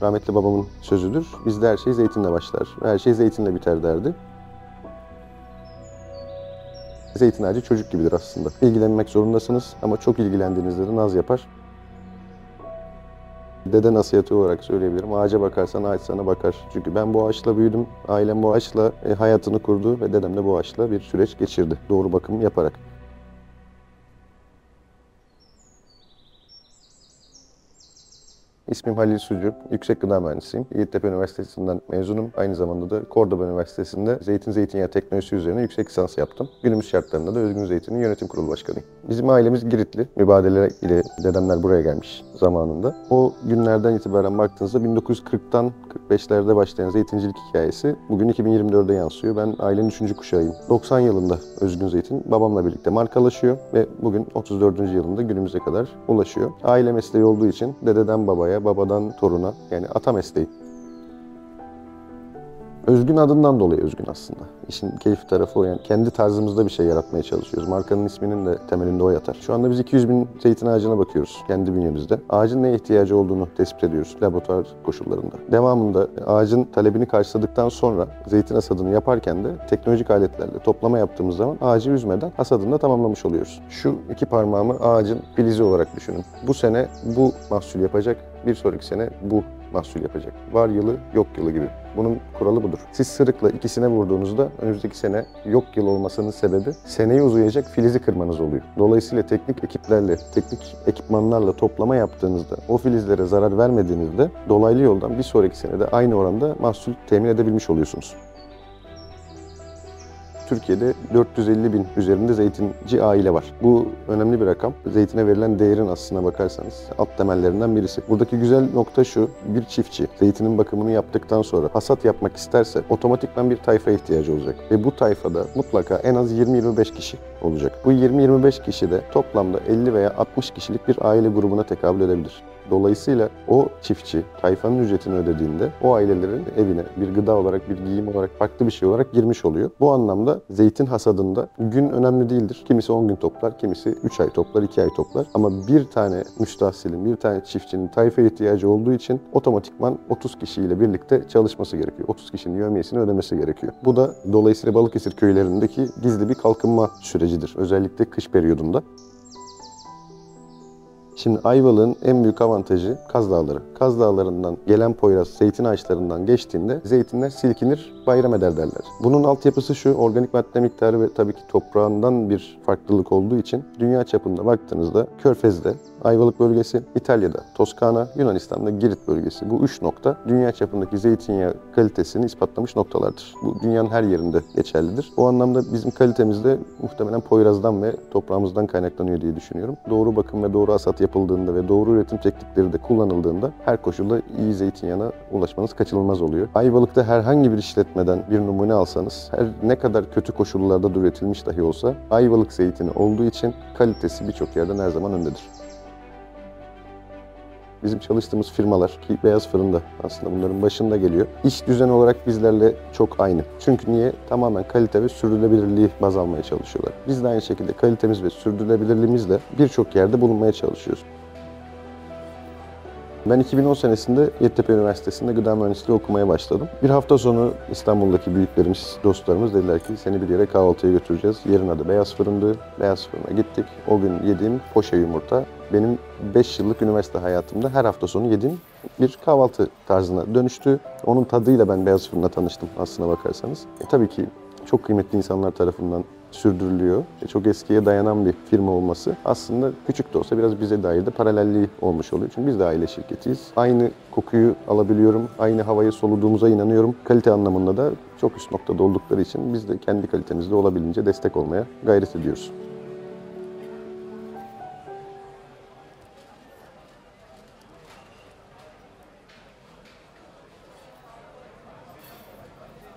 Rahmetli babamın sözüdür. Bizde her şey zeytinle başlar ve her şey zeytinle biter derdi. Zeytin ağacı çocuk gibidir aslında. İlgilenmek zorundasınız ama çok ilgilendiğinizde de naz yapar. Dede nasihatı olarak söyleyebilirim. Ağaca bakarsan ağaç sana bakar. Çünkü ben bu ağaçla büyüdüm. Ailem bu ağaçla hayatını kurdu ve dedem de bu ağaçla bir süreç geçirdi. Doğru bakım yaparak. İsmim Halil Sucu, yüksek gıda mühendisiyim. Yeditepe Üniversitesi'nden mezunum. Aynı zamanda da Cordoba Üniversitesi'nde zeytinyağı teknolojisi üzerine yüksek lisans yaptım. Günümüz şartlarında da Özgün Zeytin'in yönetim kurulu başkanıyım. Bizim ailemiz Giritli. Mübadele ile dedemler buraya gelmiş zamanında. O günlerden itibaren baktığınızda 1940'tan 45'lerde başlayan zeytincilik hikayesi bugün 2024'de yansıyor. Ben ailenin 3. kuşağıyım. 90 yılında Özgün Zeytin babamla birlikte markalaşıyor ve bugün 34. yılında günümüze kadar ulaşıyor. Aile mesleği olduğu için dededen babaya, babadan toruna, yani ata mesleği. Özgün adından dolayı özgün aslında. İşin keyif tarafı o, yani kendi tarzımızda bir şey yaratmaya çalışıyoruz. Markanın isminin de temelinde o yatar. Şu anda biz 200 bin zeytin ağacına bakıyoruz kendi bünyemizde. Ağacın neye ihtiyacı olduğunu tespit ediyoruz laboratuvar koşullarında. Devamında ağacın talebini karşıladıktan sonra zeytin hasadını yaparken de teknolojik aletlerle toplama yaptığımız zaman ağacı üzmeden hasadını da tamamlamış oluyoruz. Şu iki parmağımı ağacın filizi olarak düşünün. Bu sene bu mahsul yapacak, bir sonraki sene bu mahsul yapacak. Var yılı, yok yılı gibi. Bunun kuralı budur. Siz sırıkla ikisine vurduğunuzda önümüzdeki sene yok yıl olmasının sebebi seneyi uzayacak filizi kırmanız oluyor. Dolayısıyla teknik ekiplerle, teknik ekipmanlarla toplama yaptığınızda, o filizlere zarar vermediğinizde dolaylı yoldan bir sonraki senede aynı oranda mahsul temin edebilmiş oluyorsunuz. Türkiye'de 450 bin üzerinde zeytinci aile var. Bu önemli bir rakam. Zeytine verilen değerin aslına bakarsanız alt temellerinden birisi. Buradaki güzel nokta şu: bir çiftçi zeytinin bakımını yaptıktan sonra hasat yapmak isterse otomatikman bir tayfaya ihtiyacı olacak. Ve bu tayfada mutlaka en az 20-25 kişi olacak. Bu 20-25 kişi de toplamda 50 veya 60 kişilik bir aile grubuna tekabül edebilir. Dolayısıyla o çiftçi tayfanın ücretini ödediğinde o ailelerin evine bir gıda olarak, bir giyim olarak, farklı bir şey olarak girmiş oluyor. Bu anlamda zeytin hasadında gün önemli değildir. Kimisi 10 gün toplar, kimisi 3 ay toplar, 2 ay toplar. Ama bir tane müstahsilin, bir tane çiftçinin tayfaya ihtiyacı olduğu için otomatikman 30 kişiyle birlikte çalışması gerekiyor. 30 kişinin yevmiyesini ödemesi gerekiyor. Bu da dolayısıyla Balıkesir köylerindeki gizli bir kalkınma sürecidir. Özellikle kış periyodunda. Şimdi Ayvalık'ın en büyük avantajı Kaz Dağları. Kaz Dağları'ndan gelen Poyraz zeytin ağaçlarından geçtiğinde zeytinler silkinir, bayram eder derler. Bunun altyapısı şu: organik madde miktarı ve tabii ki toprağından bir farklılık olduğu için dünya çapında baktığınızda Körfez'de, Ayvalık bölgesi, İtalya'da Toskana, Yunanistan'da Girit bölgesi, bu 3 nokta dünya çapındaki zeytinyağı kalitesini ispatlamış noktalardır. Bu dünyanın her yerinde geçerlidir. O anlamda bizim kalitemiz de muhtemelen Poyraz'dan ve toprağımızdan kaynaklanıyor diye düşünüyorum. Doğru bakım ve doğru hasat yapıldığında ve doğru üretim teknikleri de kullanıldığında her koşulda iyi zeytinyağına ulaşmanız kaçınılmaz oluyor. Ayvalık'ta herhangi bir işletmeden bir numune alsanız, her ne kadar kötü koşullarda da üretilmiş dahi olsa Ayvalık zeytini olduğu için kalitesi birçok yerden her zaman öndedir. Bizim çalıştığımız firmalar ki Beyaz Fırında aslında bunların başında geliyor. İş düzeni olarak bizlerle çok aynı. Çünkü niye? Tamamen kalite ve sürdürülebilirliği baz almaya çalışıyorlar. Biz de aynı şekilde kalitemiz ve sürdürülebilirliğimizle birçok yerde bulunmaya çalışıyoruz. Ben 2010 senesinde Yeditepe Üniversitesi'nde gıda mühendisliği okumaya başladım. Bir hafta sonu İstanbul'daki büyüklerimiz, dostlarımız dediler ki seni bir yere kahvaltıya götüreceğiz. Yerin adı Beyaz Fırın'dı. Beyaz Fırın'a gittik. O gün yediğim poşe yumurta benim 5 yıllık üniversite hayatımda her hafta sonu yediğim bir kahvaltı tarzına dönüştü. Onun tadıyla ben Beyaz Fırın'la tanıştım aslına bakarsanız. Tabii ki çok kıymetli insanlar tarafından sürdürülüyor. Çok eskiye dayanan bir firma olması aslında küçük de olsa biraz bize dair de paralelliği olmuş oluyor. Çünkü biz de aile şirketiyiz. Aynı kokuyu alabiliyorum, aynı havayı soluduğumuza inanıyorum. Kalite anlamında da çok üst noktada oldukları için biz de kendi kalitemizde olabildiğince destek olmaya gayret ediyoruz.